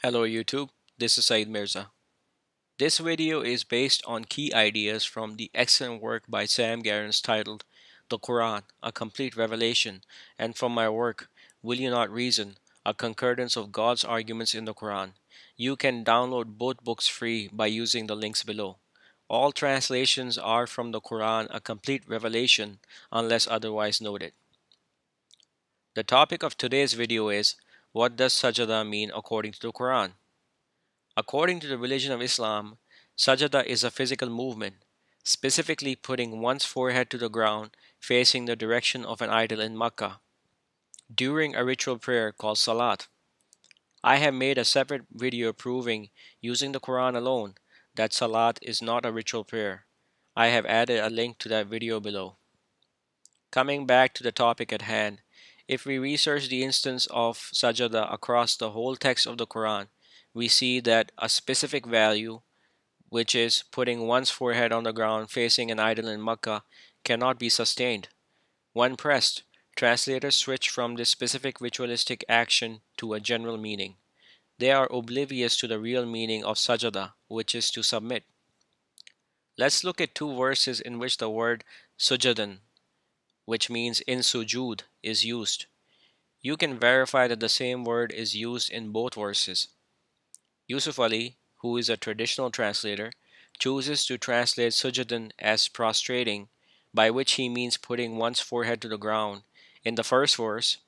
Hello YouTube, this is Said Mirza. This video is based on key ideas from the excellent work by Gerrans titled The Qur'an, A Complete Revelation, and from my work, Will You Not Reason? A Concordance of God's Arguments in the Qur'an. You can download both books free by using the links below. All translations are from the Qur'an, A Complete Revelation, unless otherwise noted. The topic of today's video is, what does Sajada mean according to the Qur'an? According to the religion of Islam, sajada is a physical movement, specifically putting one's forehead to the ground facing the direction of an idol in Makkah, during a ritual prayer called salat. I have made a separate video proving, using the Quran alone, that salat is not a ritual prayer. I have added a link to that video below. Coming back to the topic at hand, if we research the instance of sajada across the whole text of the Quran, we see that a specific value, which is putting one's forehead on the ground facing an idol in Makkah, cannot be sustained. When pressed, translators switch from this specific ritualistic action to a general meaning. They are oblivious to the real meaning of sajada, which is to submit. Let's look at two verses in which the word sujadan, which means in sujud, is used. You can verify that the same word is used in both verses. Yusuf Ali, who is a traditional translator, chooses to translate sujadan as prostrating, by which he means putting one's forehead to the ground in the first verse,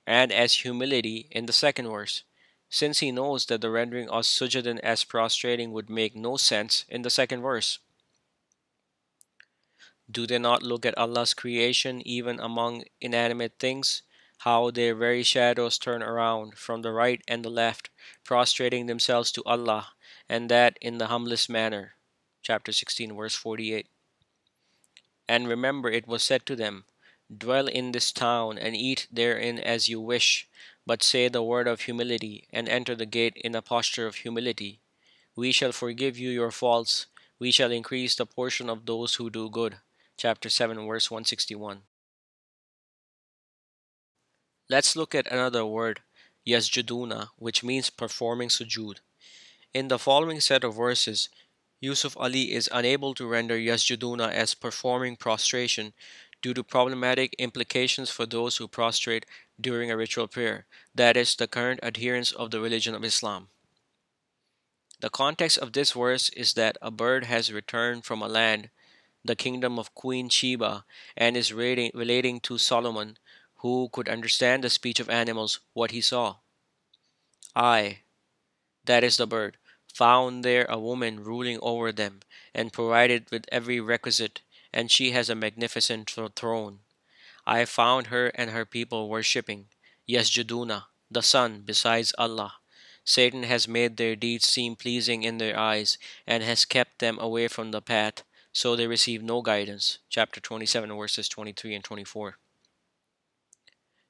and as humility in the second verse, since he knows that the rendering of sujadan as prostrating would make no sense in the second verse. Do they not look at Allah's creation even among inanimate things, how their very shadows turn around from the right and the left, prostrating themselves to Allah, and that in the humblest manner. Chapter 16, verse 48. And remember, it was said to them, dwell in this town and eat therein as you wish, but say the word of humility and enter the gate in a posture of humility. We shall forgive you your faults, we shall increase the portion of those who do good. Chapter 7, verse 161. Let's look at another word, yasjuduna, which means performing sujud. In the following set of verses, Yusuf Ali is unable to render yasjuduna as performing prostration due to problematic implications for those who prostrate during a ritual prayer, that is, the current adherents of the religion of Islam. The context of this verse is that a bird has returned from a land, the kingdom of Queen Sheba, and is relating to Solomon, who could understand the speech of animals, what he saw. I, that is the bird, found there a woman ruling over them, and provided with every requisite, and she has a magnificent throne. I found her and her people worshipping Yasjuduna, the sun, besides Allah. Satan has made their deeds seem pleasing in their eyes, and has kept them away from the path, so they receive no guidance. Chapter 27, verses 23 and 24.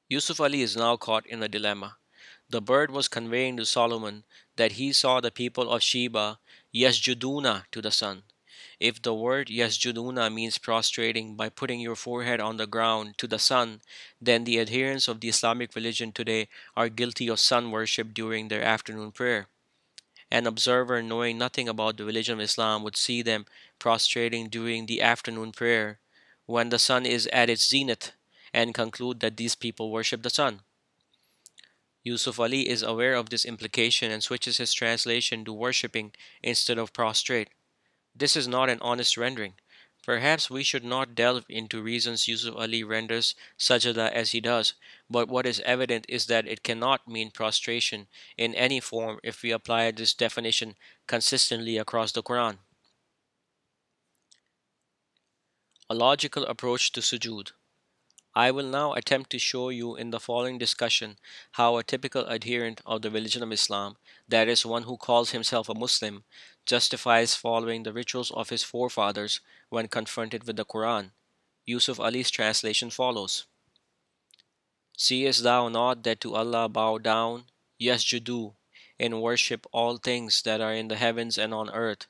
Yusuf Ali is now caught in a dilemma. The bird was conveying to Solomon that he saw the people of Sheba yasjuduna to the sun. If the word yasjuduna means prostrating by putting your forehead on the ground to the sun, then the adherents of the Islamic religion today are guilty of sun worship during their afternoon prayer. An observer knowing nothing about the religion of Islam would see them prostrating during the afternoon prayer when the sun is at its zenith and conclude that these people worship the sun. Yusuf Ali is aware of this implication and switches his translation to worshipping instead of prostrate. This is not an honest rendering. Perhaps we should not delve into reasons Yusuf Ali renders sajada as he does, but what is evident is that it cannot mean prostration in any form if we apply this definition consistently across the Quran. A logical approach to sujood. I will now attempt to show you in the following discussion how a typical adherent of the religion of Islam, that is, one who calls himself a Muslim, justifies following the rituals of his forefathers when confronted with the Quran. Yusuf Ali's translation follows. Seest thou not that to Allah bow down, yasjudu, in worship all things that are in the heavens and on earth,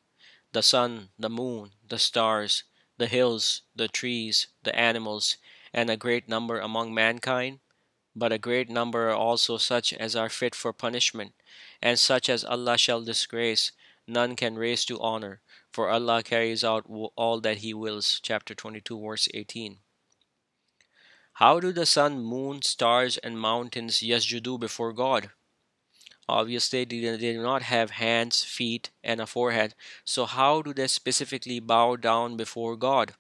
the sun, the moon, the stars, the hills, the trees, the animals, and a great number among mankind? but a great number are also such as are fit for punishment, and such as Allah shall disgrace, none can raise to honor, for Allah carries out all that He wills. Chapter 22, verse 18. How do the sun, moon, stars, and mountains yasjudu before God? Obviously, they do not have hands, feet, and a forehead, so how do they specifically bow down before God?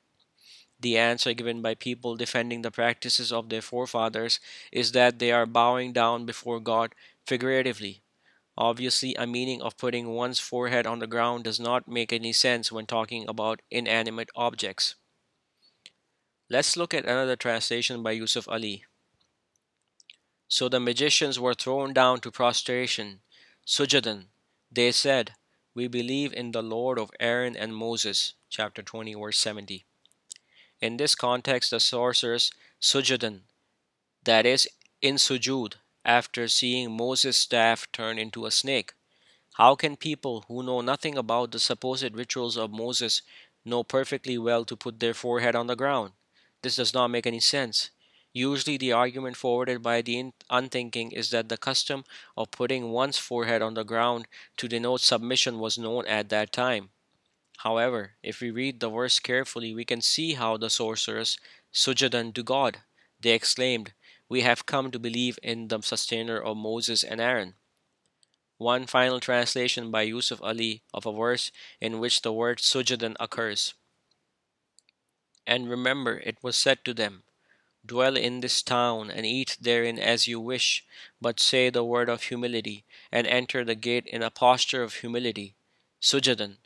The answer given by people defending the practices of their forefathers is that they are bowing down before God figuratively. Obviously, a meaning of putting one's forehead on the ground does not make any sense when talking about inanimate objects. Let's look at another translation by Yusuf Ali. So the magicians were thrown down to prostration, sujadan. They said, "We believe in the Lord of Aaron and Moses." Chapter 20, verse 70. In this context, the sorcerers sujadan, that is, in sujud, after seeing Moses' staff turn into a snake. How can people who know nothing about the supposed rituals of Moses know perfectly well to put their forehead on the ground? This does not make any sense. Usually, the argument forwarded by the unthinking is that the custom of putting one's forehead on the ground to denote submission was known at that time. However, if we read the verse carefully, we can see how the sorcerers sujadan to God. They exclaimed, "We have come to believe in the sustainer of Moses and Aaron." One final translation by Yusuf Ali of a verse in which the word sujadan occurs. And remember, it was said to them, "Dwell in this town and eat therein as you wish, but say the word of humility, and enter the gate in a posture of humility. Sujadan,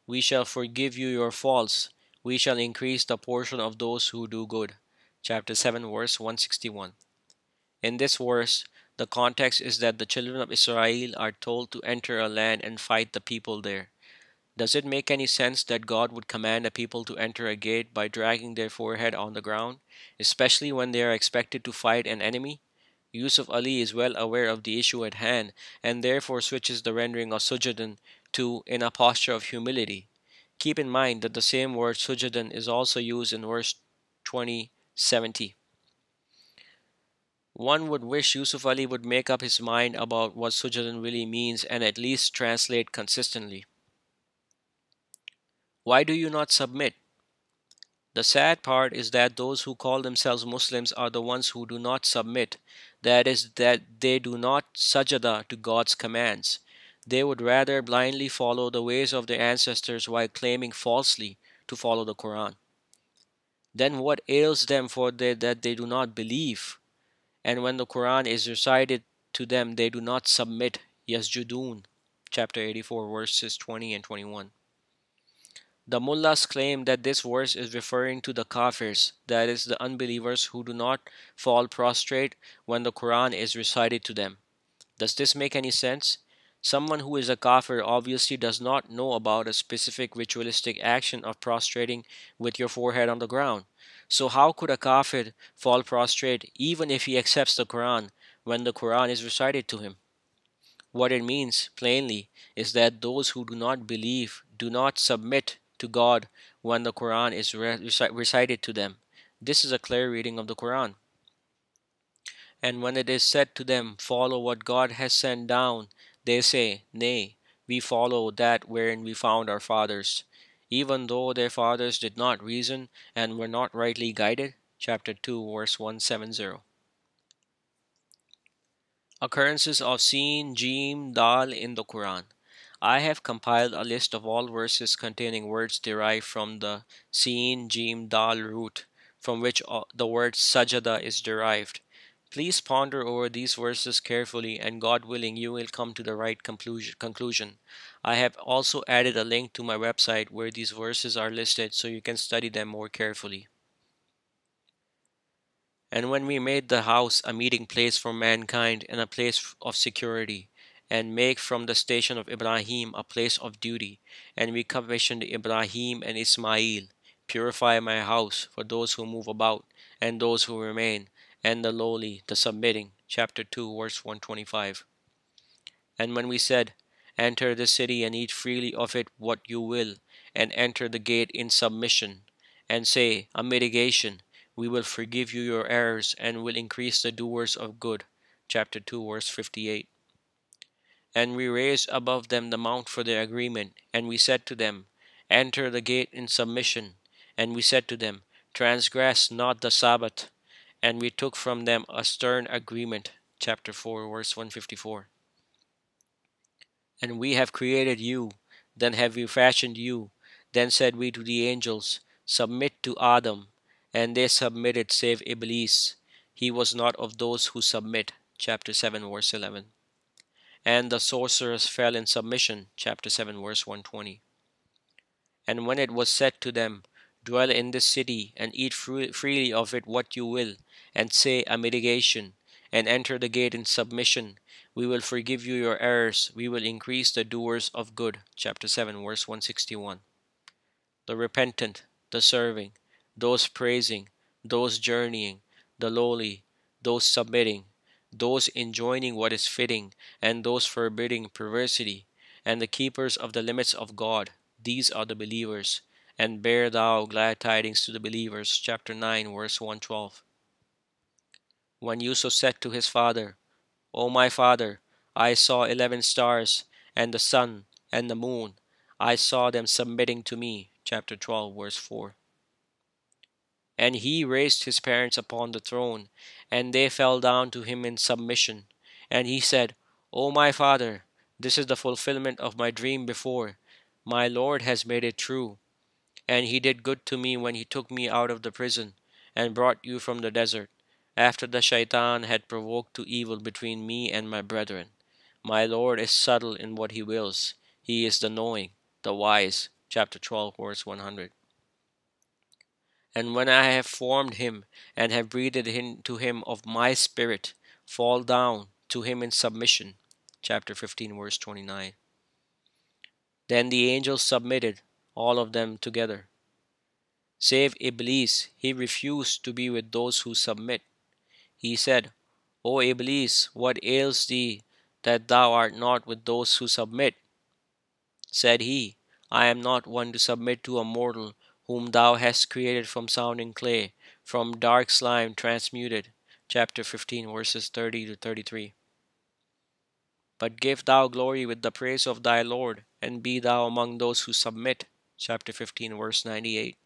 we shall forgive you your faults, we shall increase the portion of those who do good." Chapter 7, verse 161. In this verse, the context is that the children of Israel are told to enter a land and fight the people there. Does it make any sense that God would command a people to enter a gate by dragging their forehead on the ground, especially when they are expected to fight an enemy? Yusuf Ali is well aware of the issue at hand and therefore switches the rendering of sujadan to "in a posture of humility." Keep in mind that the same word sujadan is also used in verse 2070. One would wish Yusuf Ali would make up his mind about what sujadan really means and at least translate consistently. Why do you not submit? The sad part is that those who call themselves Muslims are the ones who do not submit. That is, that they do not sajada to God's commands. They would rather blindly follow the ways of their ancestors while claiming falsely to follow the Qur'an. Then what ails them that they do not believe? And when the Qur'an is recited to them, they do not submit. Yasjudun, chapter 84, verses 20 and 21. The mullahs claim that this verse is referring to the kafirs, that is, the unbelievers who do not fall prostrate when the Quran is recited to them. Does this make any sense? Someone who is a kafir obviously does not know about a specific ritualistic action of prostrating with your forehead on the ground. So how could a kafir fall prostrate even if he accepts the Quran when the Quran is recited to him? What it means, plainly, is that those who do not believe do not submit to God when the Quran is recited to them. This is a clear reading of the Quran. And when it is said to them, "Follow what God has sent down," they say, "Nay, we follow that wherein we found our fathers," even though their fathers did not reason and were not rightly guided. Chapter 2, verse 170. Occurrences of Seen, Jim, Dal in the Quran. I have compiled a list of all verses containing words derived from the Seen, Jim, Dal root, from which the word Sajada is derived. Please ponder over these verses carefully, and God willing, you will come to the right conclusion. I have also added a link to my website where these verses are listed so you can study them more carefully. And when we made the house a meeting place for mankind and a place of security, and make from the station of Ibrahim a place of duty, and we commissioned Ibrahim and Ismail, purify my house for those who move about, and those who remain, and the lowly, the submitting. Chapter 2, verse 125. And when we said, "Enter the city and eat freely of it what you will, and enter the gate in submission," and say, a mitigation, we will forgive you your errors and will increase the doers of good. Chapter 2, verse 58. And we raised above them the mount for their agreement, and we said to them, enter the gate in submission. And we said to them, transgress not the Sabbath. And we took from them a stern agreement. Chapter 4, verse 154. And we have created you, then have we fashioned you. Then said we to the angels, submit to Adam. And they submitted, save Iblis. He was not of those who submit. Chapter 7, verse 11. And the sorcerers fell in submission. Chapter 7, verse 120. And when it was said to them, dwell in this city, and eat freely of it what you will, and say a mitigation, and enter the gate in submission, we will forgive you your errors, we will increase the doers of good. Chapter 7, verse 161. The repentant, the serving, those praising, those journeying, the lowly, those submitting, those enjoining what is fitting, and those forbidding perversity, and the keepers of the limits of God, these are the believers. And bear thou glad tidings to the believers. Chapter 9, verse 112. When Yusuf said to his father, O my father, I saw 11 stars, and the sun, and the moon. I saw them submitting to me. Chapter 12, verse 4. And he raised his parents upon the throne, and they fell down to him in submission. And he said, O my father, this is the fulfillment of my dream before. My Lord has made it true. And he did good to me when he took me out of the prison, and brought you from the desert, after the shaitan had provoked to evil between me and my brethren. My Lord is subtle in what he wills. He is the knowing, the wise. Chapter 12, verse 100. And when I have formed him, and have breathed into him of my spirit, fall down to him in submission. Chapter 15, verse 29. Then the angels submitted, all of them together. Save Iblis, he refused to be with those who submit. He said, O Iblis, what ails thee, that thou art not with those who submit? Said he, I am not one to submit to a mortal whom thou hast created from sounding clay, from dark slime transmuted. Chapter 15, verses 30 to 33. But give thou glory with the praise of thy Lord, and be thou among those who submit. Chapter 15, verse 98.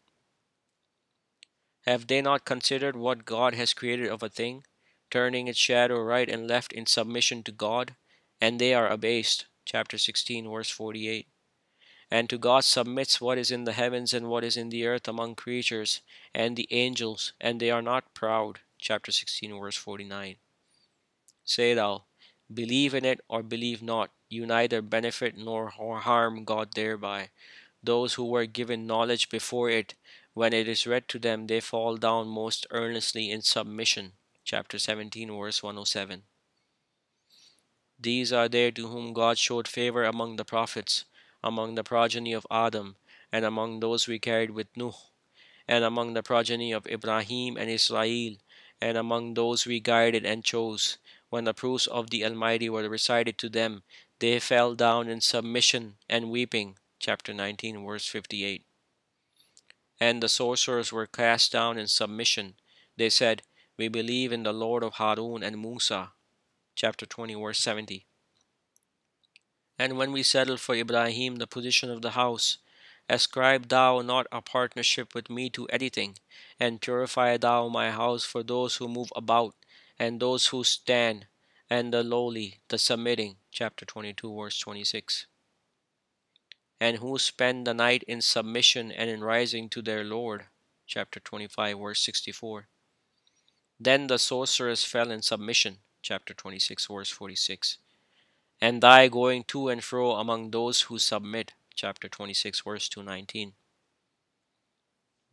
Have they not considered what God has created of a thing, turning its shadow right and left in submission to God? And they are abased. Chapter 16, verse 48. And to God submits what is in the heavens and what is in the earth among creatures, and the angels, and they are not proud. Chapter 16, verse 49. Say thou, believe in it or believe not, you neither benefit nor harm God thereby. Those who were given knowledge before it, when it is read to them, they fall down most earnestly in submission. Chapter 17, verse 107. These are they to whom God showed favor among the prophets, among the progeny of Adam, and among those we carried with Nuh, and among the progeny of Ibrahim and Israel, and among those we guided and chose. When the proofs of the Almighty were recited to them, they fell down in submission and weeping. Chapter 19, verse 58. And the sorcerers were cast down in submission. They said, we believe in the Lord of Harun and Musa. Chapter 20, verse 70. And when we settled for Ibrahim the position of the house, ascribe thou not a partnership with me to anything, and purify thou my house for those who move about, and those who stand, and the lowly, the submitting. Chapter 22, verse 26. And who spend the night in submission and in rising to their Lord. Chapter 25, verse 64. Then the sorcerers fell in submission. Chapter 26, verse 46. And thy going to and fro among those who submit. Chapter 26, verse 219.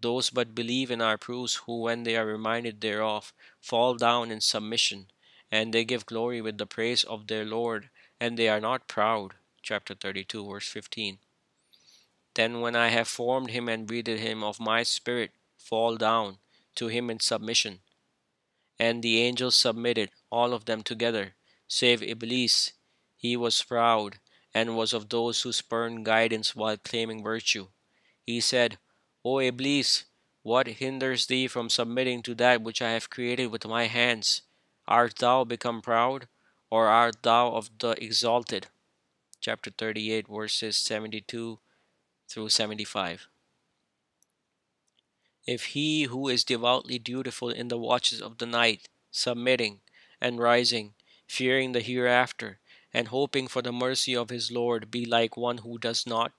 Those but believe in our proofs, who when they are reminded thereof, fall down in submission, and they give glory with the praise of their Lord, and they are not proud. Chapter 32, verse 15. Then when I have formed him and breathed him of my spirit, fall down to him in submission. And the angels submitted, all of them together, save Iblis. He was proud, and was of those who spurned guidance while claiming virtue. He said, O Iblis, What hinders thee from submitting to that which I have created with my hands? Art thou become proud, or art thou of the exalted? Chapter 38, verses 72 through 75. If he who is devoutly dutiful in the watches of the night, submitting and rising, fearing the hereafter, and hoping for the mercy of his Lord, be like one who does not,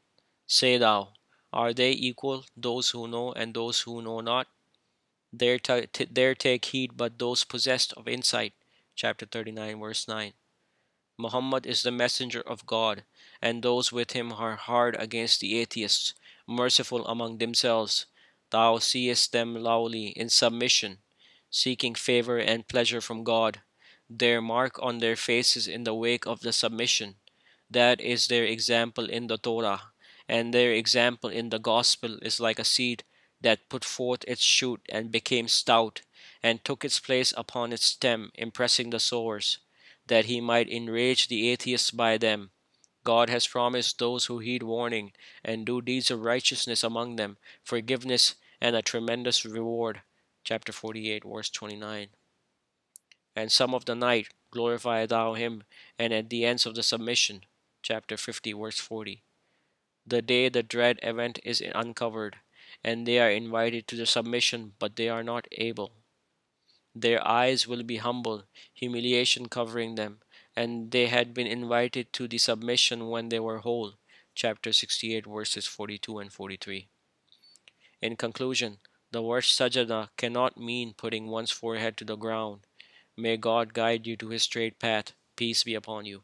say thou, are they equal, those who know and those who know not? There take heed but those possessed of insight. Chapter 39, verse 9. Muhammad is the messenger of God, and those with him are hard against the atheists, merciful among themselves. Thou seest them lowly in submission, seeking favor and pleasure from God. Their mark on their faces in the wake of the submission. That is their example in the Torah, and their example in the Gospel is like a seed that put forth its shoot and became stout, and took its place upon its stem, impressing the sowers, that he might enrage the atheists by them. God has promised those who heed warning and do deeds of righteousness among them forgiveness and a tremendous reward. Chapter 48, verse 29. And some of the night glorify thou him, and at the ends of the submission. Chapter 50, verse 40. The day the dread event is uncovered, and they are invited to the submission, but they are not able. Their eyes will be humble, humiliation covering them, and they had been invited to the submission when they were whole. Chapter 68, verses 42 and 43. In conclusion, the word sajada cannot mean putting one's forehead to the ground. May God guide you to his straight path. Peace be upon you.